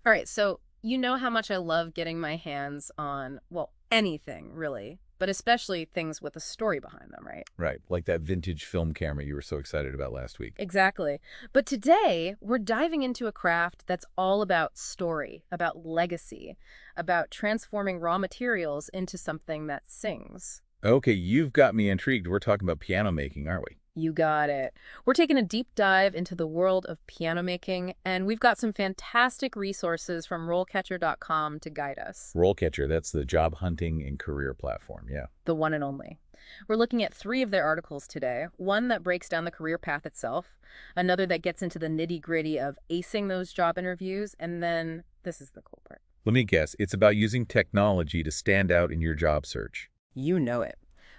All right, so you know how much I love getting my hands on, well, anything really, but especially things with a story behind them, right? Right, like that vintage film camera you were so excited about last week. Exactly. But today, we're diving into a craft that's all about story, about legacy, about transforming raw materials into something that sings. Okay, you've got me intrigued. We're talking about piano making, aren't we? You got it. We're taking a deep dive into the world of piano making, and we've got some fantastic resources from RoleCatcher.com to guide us. RoleCatcher, that's the job hunting and career platform, yeah. The one and only. We're looking at three of their articles today. One that breaks down the career path itself, another that gets into the nitty-gritty of acing those job interviews, and then this is the cool part. Let me guess, it's about using technology to stand out in your job search. You know it.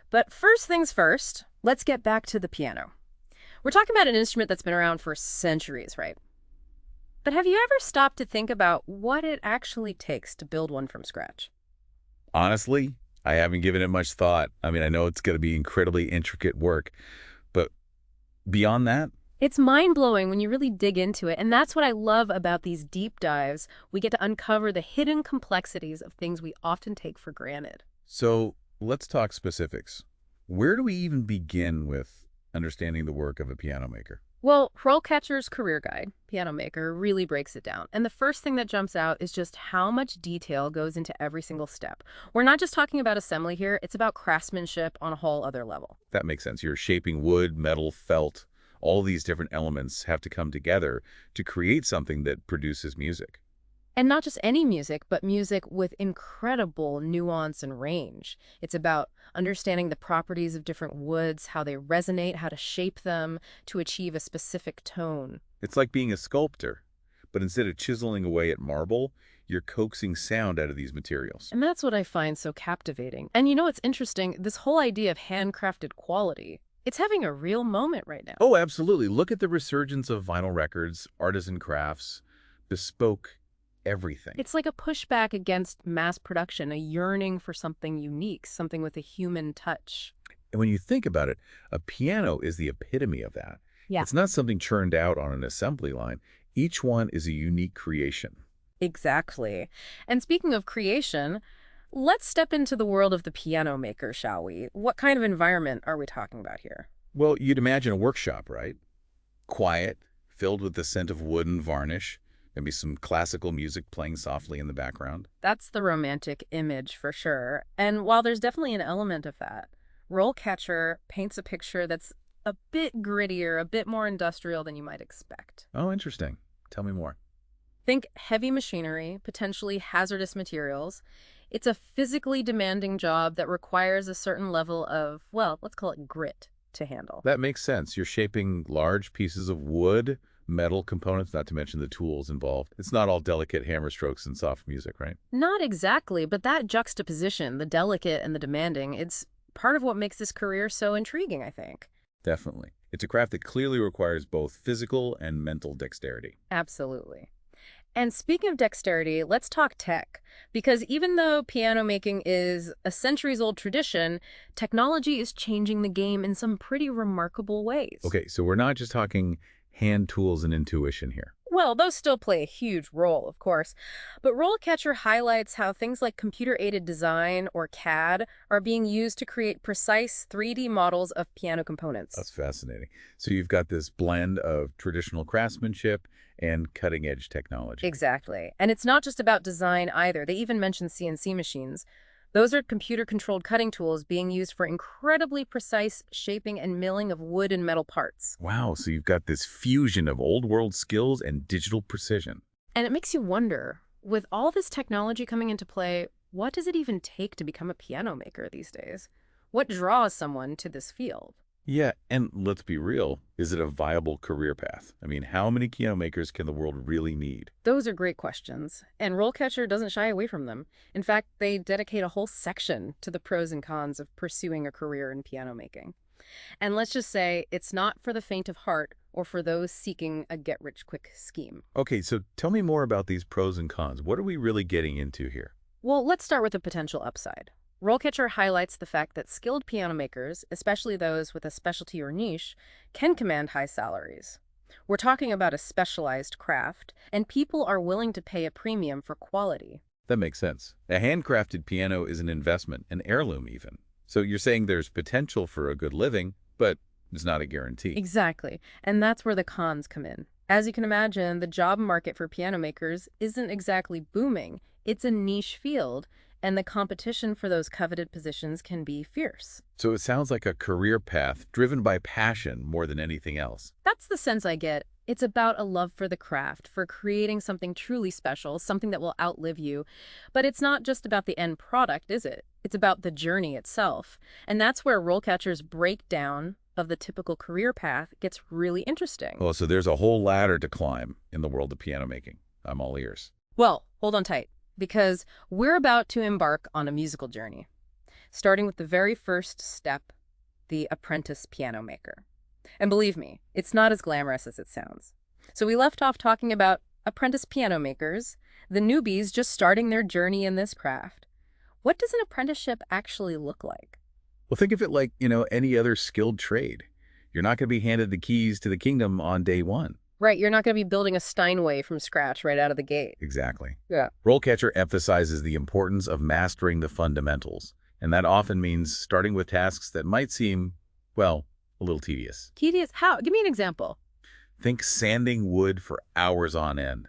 But first things first, let's get back to the piano. We're talking about an instrument that's been around for centuries, right? But have you ever stopped to think about what it actually takes to build one from scratch? Honestly, I haven't given it much thought. I mean, I know it's going to be incredibly intricate work, but beyond that, It's mind-blowing when you really dig into it, and that's what I love about these deep dives. We get to uncover the hidden complexities of things we often take for granted. so let's talk specifics. Where do we even begin with understanding the work of a piano maker? Well, Rollcatcher's Career Guide, Piano Maker, really breaks it down. And the first thing that jumps out is just how much detail goes into every single step. We're not just talking about assembly here, it's about craftsmanship on a whole other level. That makes sense. You're shaping wood, metal, felt. All these different elements have to come together to create something that produces music. And not just any music, but music with incredible nuance and range. It's about understanding the properties of different woods, how they resonate, how to shape them to achieve a specific tone. It's like being a sculptor, but instead of chiseling away at marble, you're coaxing sound out of these materials. And that's what I find so captivating. And you know what's interesting? This whole idea of handcrafted quality, it's having a real moment right now. Oh, absolutely. Look at the resurgence of vinyl records, artisan crafts, bespoke everything. It's like a pushback against mass production, a yearning for something unique, something with a human touch. And when you think about it, a piano is the epitome of that. Yeah. It's not something churned out on an assembly line. Each one is a unique creation. Exactly. And speaking of creation, let's step into the world of the piano maker, shall we? What kind of environment are we talking about here? Well, you'd imagine a workshop, right? Quiet, filled with the scent of wood and varnish, maybe some classical music playing softly in the background. That's the romantic image for sure. And while there's definitely an element of that, Rollcatcher paints a picture that's a bit grittier, a bit more industrial than you might expect. Oh, interesting. Tell me more. Think heavy machinery, potentially hazardous materials. It's a physically demanding job that requires a certain level of, well, let's call it grit to handle. That makes sense. You're shaping large pieces of wood, metal components, not to mention the tools involved. It's not all delicate hammer strokes and soft music, right? Not exactly, but that juxtaposition, the delicate and the demanding, it's part of what makes this career so intriguing, I think. Definitely. It's a craft that clearly requires both physical and mental dexterity. Absolutely. And speaking of dexterity, let's talk tech. Because even though piano making is a centuries-old tradition, technology is changing the game in some pretty remarkable ways. Okay, so we're not just talking hand tools and intuition here. Well, those still play a huge role, of course, but Rollcatcher highlights how things like computer-aided design or CAD are being used to create precise 3D models of piano components. That's fascinating. So you've got this blend of traditional craftsmanship and cutting-edge technology. Exactly. And it's not just about design either. They even mention CNC machines. Those are computer-controlled cutting tools being used for incredibly precise shaping and milling of wood and metal parts. Wow, so you've got this fusion of old-world skills and digital precision. And it makes you wonder, with all this technology coming into play, what does it even take to become a piano maker these days? What draws someone to this field? Yeah, and let's be real, is it a viable career path? I mean, how many piano makers can the world really need? Those are great questions, and Rollcatcher doesn't shy away from them. In fact, they dedicate a whole section to the pros and cons of pursuing a career in piano making. And let's just say it's not for the faint of heart or for those seeking a get-rich-quick scheme. Okay, so tell me more about these pros and cons. What are we really getting into here? Well, let's start with the potential upside. Rollcatcher highlights the fact that skilled piano makers, especially those with a specialty or niche, can command high salaries. We're talking about a specialized craft, and people are willing to pay a premium for quality. That makes sense. A handcrafted piano is an investment, an heirloom even. So you're saying there's potential for a good living, but it's not a guarantee. Exactly. And that's where the cons come in. As you can imagine, the job market for piano makers isn't exactly booming. It's a niche field, and the competition for those coveted positions can be fierce. So it sounds like a career path driven by passion more than anything else. That's the sense I get. It's about a love for the craft, for creating something truly special, something that will outlive you. But it's not just about the end product, is it? It's about the journey itself. And that's where Rollcatcher's breakdown of the typical career path gets really interesting. Well, so there's a whole ladder to climb in the world of piano making. I'm all ears. Well, hold on tight, because we're about to embark on a musical journey, starting with the very first step, the apprentice piano maker. And believe me, it's not as glamorous as it sounds. So we left off talking about apprentice piano makers, the newbies just starting their journey in this craft. What does an apprenticeship actually look like? Well, think of it like, any other skilled trade. You're not going to be handed the keys to the kingdom on day one. Right, you're not going to be building a Steinway from scratch right out of the gate. Exactly. Yeah. RoleCatcher emphasizes the importance of mastering the fundamentals, and that often means starting with tasks that might seem, well, a little tedious. Tedious? How? Give me an example. Think sanding wood for hours on end,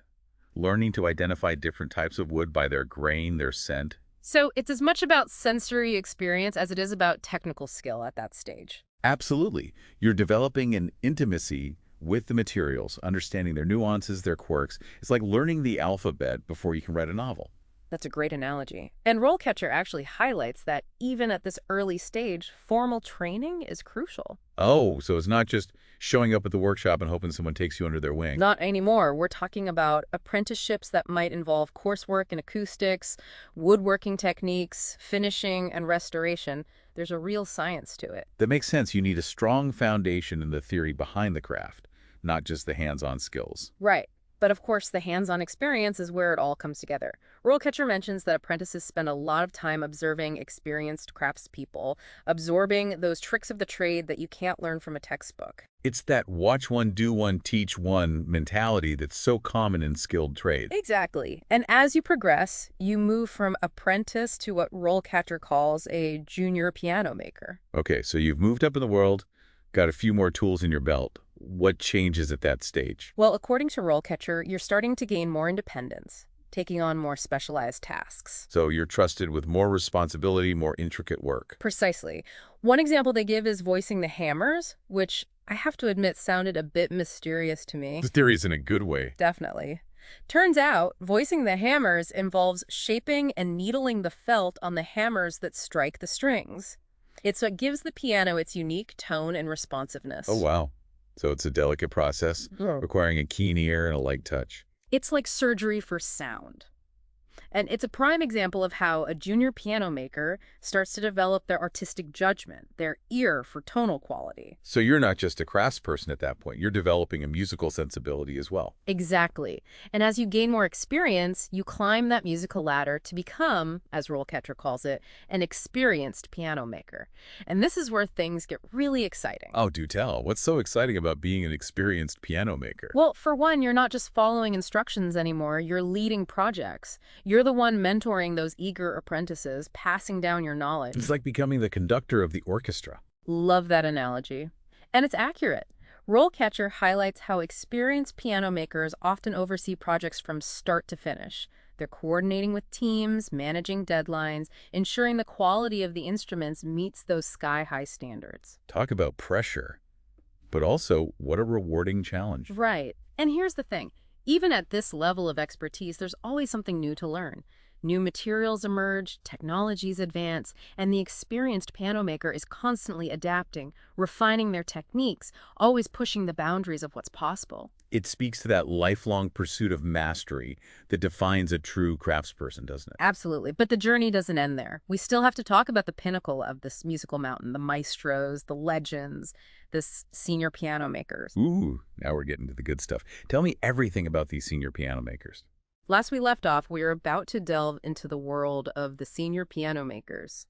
learning to identify different types of wood by their grain, their scent. So it's as much about sensory experience as it is about technical skill at that stage. Absolutely. You're developing an intimacy with the materials, understanding their nuances, their quirks. It's like learning the alphabet before you can write a novel. That's a great analogy. And Rollcatcher actually highlights that even at this early stage, formal training is crucial. Oh, so it's not just showing up at the workshop and hoping someone takes you under their wing. Not anymore. We're talking about apprenticeships that might involve coursework in acoustics, woodworking techniques, finishing, and restoration. There's a real science to it. That makes sense. You need a strong foundation in the theory behind the craft, not just the hands-on skills. Right. But of course, the hands-on experience is where it all comes together. Rollcatcher mentions that apprentices spend a lot of time observing experienced craftspeople, absorbing those tricks of the trade that you can't learn from a textbook. It's that watch one, do one, teach one mentality that's so common in skilled trades. Exactly. And as you progress, you move from apprentice to what Rollcatcher calls a junior piano maker. Okay, so you've moved up in the world, got a few more tools in your belt. What changes at that stage? Well, according to Rollcatcher, you're starting to gain more independence, taking on more specialized tasks. So you're trusted with more responsibility, more intricate work. Precisely. One example they give is voicing the hammers, which I have to admit sounded a bit mysterious to me. The theory is in a good way. Definitely. Turns out, voicing the hammers involves shaping and needling the felt on the hammers that strike the strings. It's what gives the piano its unique tone and responsiveness. Oh, wow. So it's a delicate process, requiring a keen ear and a light touch. It's like surgery for sound. And it's a prime example of how a junior piano maker starts to develop their artistic judgment, their ear for tonal quality. So you're not just a craftsperson at that point. You're developing a musical sensibility as well. Exactly. And as you gain more experience, you climb that musical ladder to become, as Rollcatcher calls it, an experienced piano maker. And this is where things get really exciting. Oh, do tell. What's so exciting about being an experienced piano maker? Well, for one, you're not just following instructions anymore, you're leading projects. You're the one mentoring those eager apprentices, passing down your knowledge. It's like becoming the conductor of the orchestra. Love that analogy. And it's accurate. Rollcatcher highlights how experienced piano makers often oversee projects from start to finish. They're coordinating with teams, managing deadlines, ensuring the quality of the instruments meets those sky-high standards. Talk about pressure. But also, what a rewarding challenge. Right. And here's the thing. Even at this level of expertise, there's always something new to learn. New materials emerge, technologies advance, and the experienced piano maker is constantly adapting, refining their techniques, always pushing the boundaries of what's possible. It speaks to that lifelong pursuit of mastery that defines a true craftsperson, doesn't it? Absolutely. But the journey doesn't end there. We still have to talk about the pinnacle of this musical mountain, the maestros, the legends, this senior piano makers. Ooh, now we're getting to the good stuff. Tell me everything about these senior piano makers. Last we left off, we were about to delve into the world of the senior piano makers.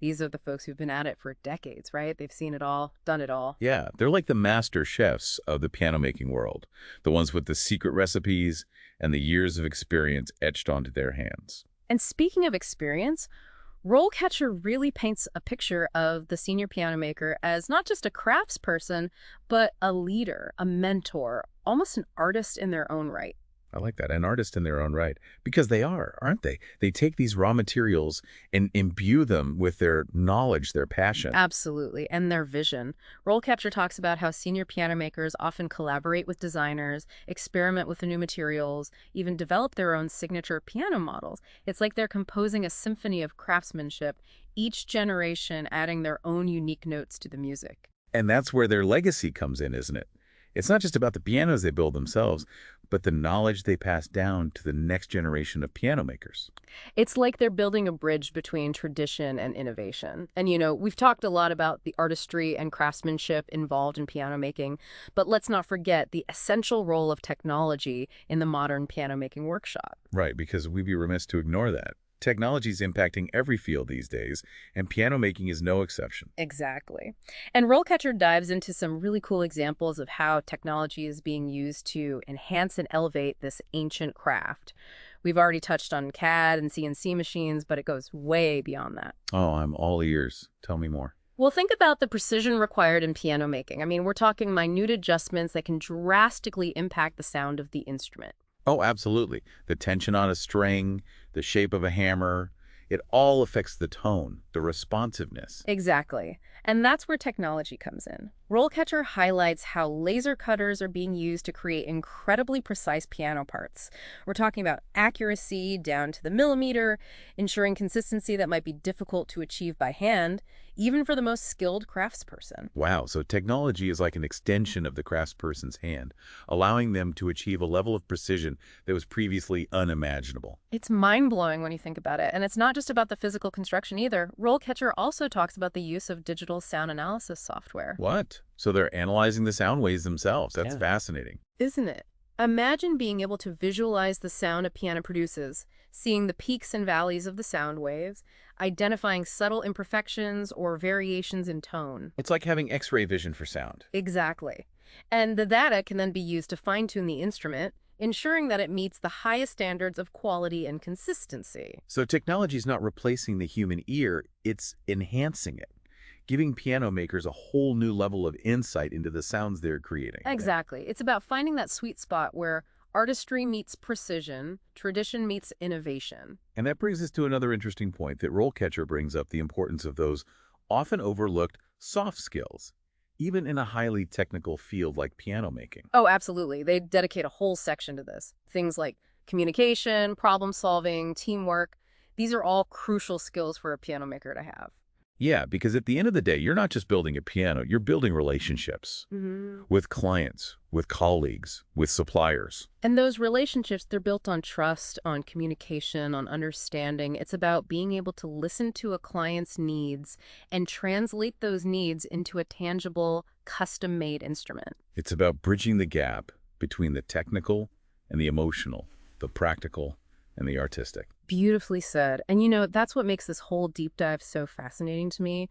These are the folks who've been at it for decades, right? They've seen it all, done it all. Yeah, they're like the master chefs of the piano making world, the ones with the secret recipes and the years of experience etched onto their hands. And speaking of experience, RoleCatcher really paints a picture of the senior piano maker as not just a craftsperson, but a leader, a mentor, almost an artist in their own right. I like that. An artist in their own right. Because they are, aren't they? They take these raw materials and imbue them with their knowledge, their passion. Absolutely, and their vision. RoleCapture talks about how senior piano makers often collaborate with designers, experiment with the new materials, even develop their own signature piano models. It's like they're composing a symphony of craftsmanship, each generation adding their own unique notes to the music. And that's where their legacy comes in, isn't it? It's not just about the pianos they build themselves, but the knowledge they pass down to the next generation of piano makers. It's like they're building a bridge between tradition and innovation. And, we've talked a lot about the artistry and craftsmanship involved in piano making, but let's not forget the essential role of technology in the modern piano making workshop. Right, because we'd be remiss to ignore that. Technology is impacting every field these days, and piano making is no exception. Exactly. And RoleCatcher dives into some really cool examples of how technology is being used to enhance and elevate this ancient craft. We've already touched on CAD and CNC machines, but it goes way beyond that. Oh, I'm all ears. Tell me more. Well, think about the precision required in piano making. I mean, we're talking minute adjustments that can drastically impact the sound of the instrument. Oh, absolutely. The tension on a string, the shape of a hammer, it all affects the tone, the responsiveness. Exactly. And that's where technology comes in. RoleCatcher highlights how laser cutters are being used to create incredibly precise piano parts. We're talking about accuracy down to the millimeter, ensuring consistency that might be difficult to achieve by hand, even for the most skilled craftsperson. Wow, so technology is like an extension of the craftsperson's hand, allowing them to achieve a level of precision that was previously unimaginable. It's mind-blowing when you think about it. And it's not just about the physical construction either. RoleCatcher also talks about the use of digital sound analysis software. What? So they're analyzing the sound waves themselves. That's Yeah. fascinating. Isn't it? Imagine being able to visualize the sound a piano produces, seeing the peaks and valleys of the sound waves, identifying subtle imperfections or variations in tone. It's like having X-ray vision for sound. Exactly. And the data can then be used to fine-tune the instrument, ensuring that it meets the highest standards of quality and consistency. So technology is not replacing the human ear, it's enhancing it, giving piano makers a whole new level of insight into the sounds they're creating. Exactly. It's about finding that sweet spot where artistry meets precision, tradition meets innovation. And that brings us to another interesting point that RoleCatcher brings up, the importance of those often overlooked soft skills, even in a highly technical field like piano making. Oh, absolutely. They dedicate a whole section to this. Things like communication, problem solving, teamwork. These are all crucial skills for a piano maker to have. Yeah, because at the end of the day, you're not just building a piano, you're building relationships with clients, with colleagues, with suppliers. And those relationships, they're built on trust, on communication, on understanding. It's about being able to listen to a client's needs and translate those needs into a tangible, custom-made instrument. It's about bridging the gap between the technical and the emotional, the practical and the artistic. Beautifully said. And that's what makes this whole deep dive so fascinating to me.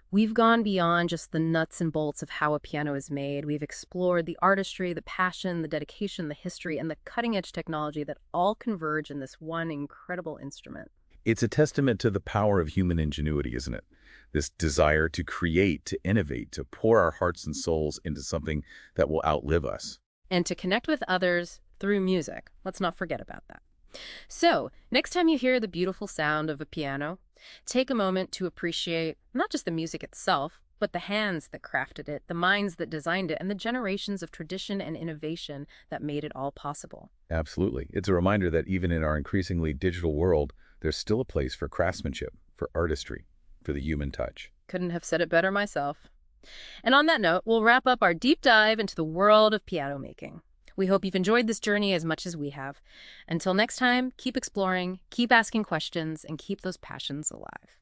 We've gone beyond just the nuts and bolts of how a piano is made. We've explored the artistry, the passion, the dedication, the history, and the cutting-edge technology that all converge in this one incredible instrument. It's a testament to the power of human ingenuity, isn't it? This desire to create, to innovate, to pour our hearts and souls into something that will outlive us. And to connect with others through music. Let's not forget about that. So, next time you hear the beautiful sound of a piano, take a moment to appreciate not just the music itself, but the hands that crafted it, the minds that designed it, and the generations of tradition and innovation that made it all possible. Absolutely. It's a reminder that even in our increasingly digital world, there's still a place for craftsmanship, for artistry, for the human touch. Couldn't have said it better myself. And on that note, we'll wrap up our deep dive into the world of piano making. We hope you've enjoyed this journey as much as we have. Until next time, keep exploring, keep asking questions, and keep those passions alive.